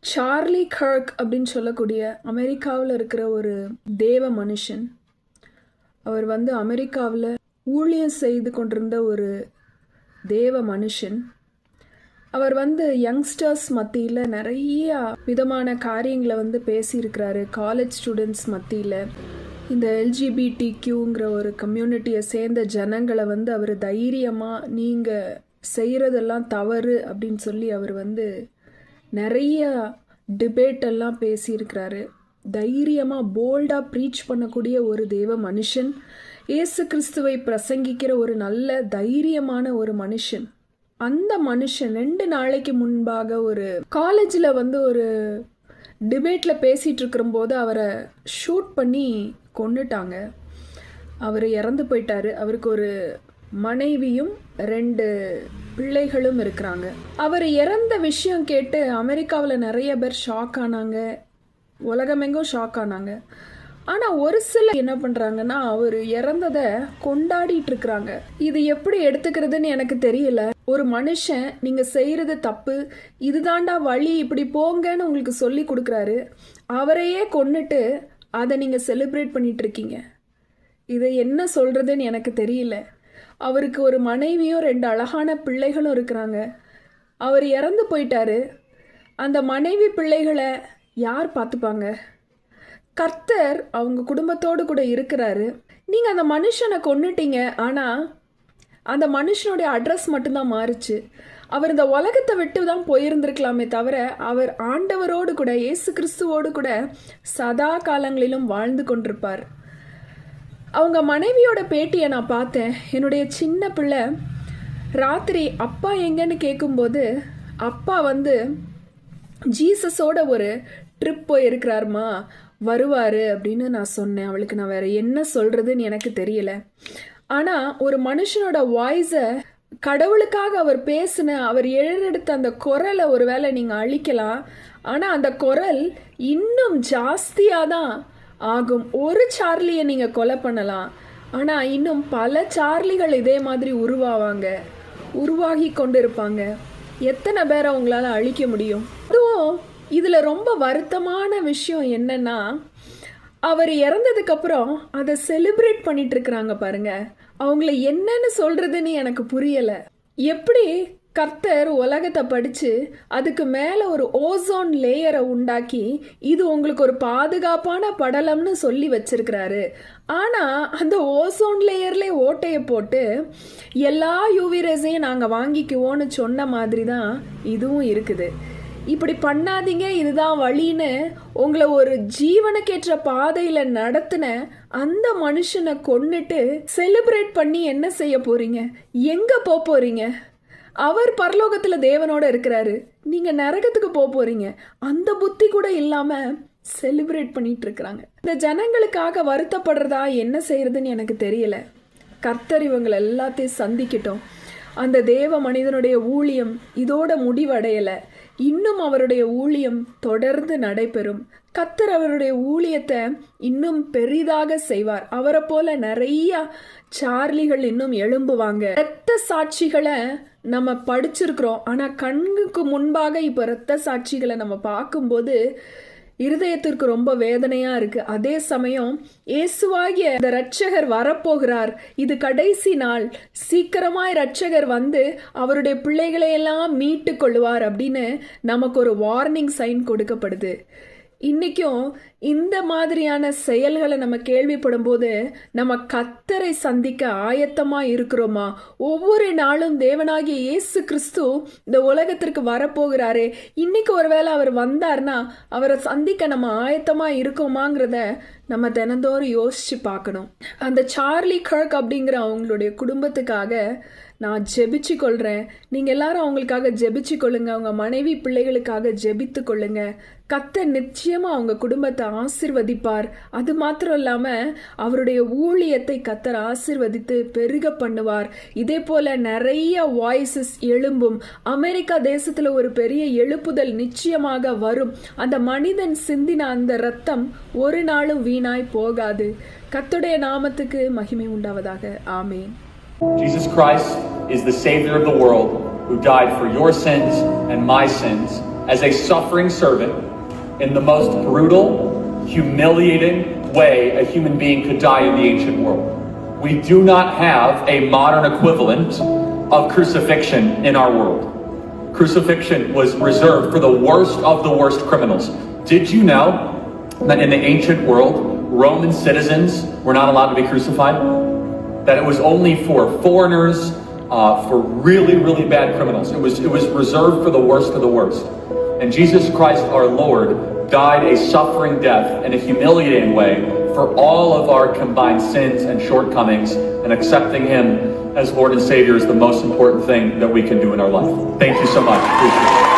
Charlie Garg அப்படின்னு சொல்லக்கூடிய அமெரிக்காவில் இருக்கிற ஒரு தேவ மனுஷன். அவர் அமெரிக்காவில் ஊழியம் செய்து கொண்டிருந்த ஒரு தேவ மனுஷன். அவர் யங்ஸ்டர்ஸ் மத்தியில் நிறைய விதமான காரியங்களை பேசியிருக்கிறாரு. காலேஜ் ஸ்டூடெண்ட்ஸ் மத்தியில் இந்த எல்ஜிபிடிக்யூங்கிற ஒரு கம்யூனிட்டியை சேர்ந்த ஜனங்களை அவர் தைரியமாக நீங்கள் செய்கிறதெல்லாம் தவறு அப்படின்னு சொல்லி அவர் நிறைய டிபேட்டெல்லாம் பேசியிருக்கிறாரு. தைரியமாக போல்டாக ப்ரீச் பண்ணக்கூடிய ஒரு தேவ மனுஷன், இயேசு கிறிஸ்துவை பிரசங்கிக்கிற ஒரு நல்ல தைரியமான ஒரு மனுஷன். அந்த மனுஷன் 2 நாளைக்கு முன்பாக ஒரு காலேஜில் ஒரு டிபேட்டில் பேசிகிட்டு இருக்கிறம்போது அவரை ஷூட் பண்ணி கொன்னுட்டாங்க. அவர் இறந்து போயிட்டார். அவருக்கு ஒரு மனைவியும் 2 பிள்ளைகளும் இருக்கிறாங்க. அவர் இறந்த விஷயம் கேட்டு அமெரிக்காவில் நிறைய பேர் ஷாக் ஆனாங்க, உலகமெங்கும் ஷாக் ஆனாங்க. ஆனால் ஒரு சிலர் என்ன பண்ணுறாங்கன்னா, அவர் இறந்ததை கொண்டாடிட்டு இருக்கிறாங்க. இது எப்படி எடுத்துக்கிறதுன்னு எனக்கு தெரியல. ஒரு மனுஷன் நீங்கள் செய்கிறது தப்பு, இதுதாண்டா வழி, இப்படி போங்கன்னு உங்களுக்கு சொல்லி கொடுக்குறாரு. அவரையே கொன்னுட்டு அதை நீங்கள் செலிப்ரேட் பண்ணிட்டு இருக்கீங்க. இதை என்ன சொல்கிறதுன்னு எனக்கு தெரியல. அவருக்கு ஒரு மனைவியும் 2 அழகான பிள்ளைகளும் இருக்கிறாங்க. அவர் இறந்து போயிட்டாரு. அந்த மனைவி பிள்ளைகளை யார் பார்த்துப்பாங்க? கர்த்தர் அவங்க குடும்பத்தோடு கூட இருக்கிறாரு. நீங்கள் அந்த மனுஷனை கொன்னுட்டீங்க. ஆனால் அந்த மனுஷனுடைய அட்ரஸ் மட்டும்தான் மாறுச்சு. அவர் இந்த உலகத்தை விட்டு தான் போயிருந்திருக்கலாமே தவிர அவர் ஆண்டவரோடு கூட, இயேசு கிறிஸ்துவோடு கூட சதா காலங்களிலும் வாழ்ந்து கொண்டிருப்பார். அவங்க மனைவியோட பேட்டியை நான் பார்த்தேன். என்னுடைய சின்ன பிள்ளை ராத்திரி அப்பா எங்கன்னு கேட்கும்போது, அப்பா ஜீசஸோட ஒரு ட்ரிப் போயிருக்கிறாருமா, வருவார் அப்படின்னு நான் சொன்னேன். அவளுக்கு நான் வேறு என்ன சொல்கிறதுன்னு எனக்கு தெரியல. ஆனால் ஒரு மனுஷனோட வாய்ஸை, கடவுளுக்காக அவர் பேசின, அவர் எழுதெடுத்த அந்த குரலை ஒரு வேளை நீங்கள் அழிக்கலாம். ஆனால் அந்த குரல் இன்னும் ஜாஸ்தியாக தான் ஆகும். ஒரு சார்லியை நீங்கள் கொலை பண்ணலாம், ஆனால் இன்னும் பல சார்லிகள் இதே மாதிரி உருவாகி கொண்டு இருப்பாங்க. எத்தனை பேரை உங்களால் அழிக்க முடியும்? அதுவும் இதில் ரொம்ப வருத்தமான விஷயம் என்னன்னா, அவர் இறந்ததுக்கப்புறம் அதை செலிப்ரேட் பண்ணிட்டு இருக்கிறாங்க பாருங்க. அவங்கள என்னன்னு சொல்றதுன்னு எனக்கு புரியலை. எப்படி கர்த்தர் உலகத்தை படித்து அதுக்கு மேலே ஒரு ஓசோன் லேயரை உண்டாக்கி இது உங்களுக்கு ஒரு பாதுகாப்பான படலம்னு சொல்லி வச்சிருக்கிறாரு. ஆனால் அந்த ஓசோன் லேயர்லேயே ஓட்டையை போட்டு எல்லா யூவி ரேஸையும் நாங்கள் வாங்கிக்குவோன்னு சொன்ன மாதிரி தான் இதுவும் இருக்குது. இப்படி பண்ணாதீங்க, இதுதான் வழின்னு உங்களை ஒரு ஜீவனுக்கேற்ற பாதையில் நடத்தின அந்த மனுஷனை கொன்னுட்டு செலிப்ரேட் பண்ணி என்ன செய்ய போறீங்க? எங்கே போக போறீங்க? அவர் பரலோகத்தில் தேவனோட இருக்கிறாரு, நீங்கள் நரகத்துக்கு போக போறீங்க. அந்த புத்தி கூட இல்லாமல் செலிப்ரேட் பண்ணிட்டு இருக்கிறாங்க. இந்த ஜனங்களுக்காக வருத்தப்படுறதா என்ன செய்யறதுன்னு எனக்கு தெரியல. கர்த்தர் இவங்களை எல்லாத்தையும் சந்திக்கட்டும். அந்த தேவ மனிதனுடைய ஊழியம் இதோட முடிவடையலை. இன்னும் அவருடைய ஊழியம் தொடர்ந்து நடைபெறும். கர்த்தர் அவருடைய ஊழியத்தை இன்னும் பெரிதாக செய்வார். அவரை போல நிறைய சார்லிகள் இன்னும் எழும்புவாங்க. இரத்த சாட்சிகளை நம்ம படிச்சிருக்கிறோம், ஆனால் கண்ணுக்கு முன்பாக இப்போ இரத்த சாட்சிகளை நம்ம பார்க்கும்போது இருதயத்திற்கு ரொம்ப வேதனையா இருக்கு. அதே சமயம் இயேசுவாகிய இந்த இரட்சகர் வரப்போகிறார், இது கடைசி நாள், சீக்கிரமாய் இரட்சகர் அவருடைய பிள்ளைகளை எல்லாம் மீட்டு கொள்வார் அப்படின்னு நமக்கு ஒரு வார்னிங் சைன் கொடுக்கப்படுது. இன்னைக்கும் இந்த மாதிரியான செயல்களை நம்ம கேள்விப்படும் போது நம்ம கர்த்தரை சந்திக்க ஆயத்தமா இருக்கிறோமா? ஒவ்வொரு நாளும் தேவனாகிய இயேசு கிறிஸ்து இந்த உலகத்திற்கு வரப்போகிறாரே, இன்னைக்கு ஒருவேளை அவர் வந்தார்னா அவரை சந்திக்க நம்ம ஆயத்தமா இருக்கோமாங்கிறத நம்ம தினந்தோறும் யோசிச்சு பார்க்கணும். அந்த சார்லி கர்க் அப்படிங்கிற அவங்களுடைய குடும்பத்துக்காக நான் ஜெபிச்சு கொள்கிறேன். நீங்கள் எல்லாரும் அவங்களுக்காக ஜெபிச்சு கொள்ளுங்க. அவங்க மனைவி பிள்ளைகளுக்காக ஜெபித்து கொள்ளுங்க. கர்த்தர் நிச்சயமாக அவங்க குடும்பத்தை ஆசிர்வதிப்பார். அது மாத்திரம் இல்லாமல் அவருடைய ஊழியத்தை கர்த்தர் ஆசிர்வதித்து பெருக பண்ணுவார். இதே போல் நிறைய வாய்ஸஸ் எழும்பும். அமெரிக்கா தேசத்தில் ஒரு பெரிய எழுப்புதல் நிச்சயமாக வரும். அந்த மனிதன் சிந்தின அந்த இரத்தம் ஒரு நாளும் வீணாய் போகாது. கர்த்தருடைய நாமத்துக்கு மகிமை உண்டாவதாக. ஆமேன். Jesus Christ is the Savior of the world who died for your sins and my sins as a suffering servant in the most brutal, humiliating way a human being could die in the ancient world. We do not have a modern equivalent of crucifixion in our world. Crucifixion was reserved for the worst of the worst criminals. Did you know that in the ancient world, Roman citizens were not allowed to be crucified? That it was only for foreigners, for really, really bad criminals. It was reserved for the worst of the worst. And Jesus Christ, our Lord, died a suffering death in a humiliating way for all of our combined sins and shortcomings, and accepting Him as Lord and Savior is the most important thing that we can do in our life. Thank you so much. Appreciate it.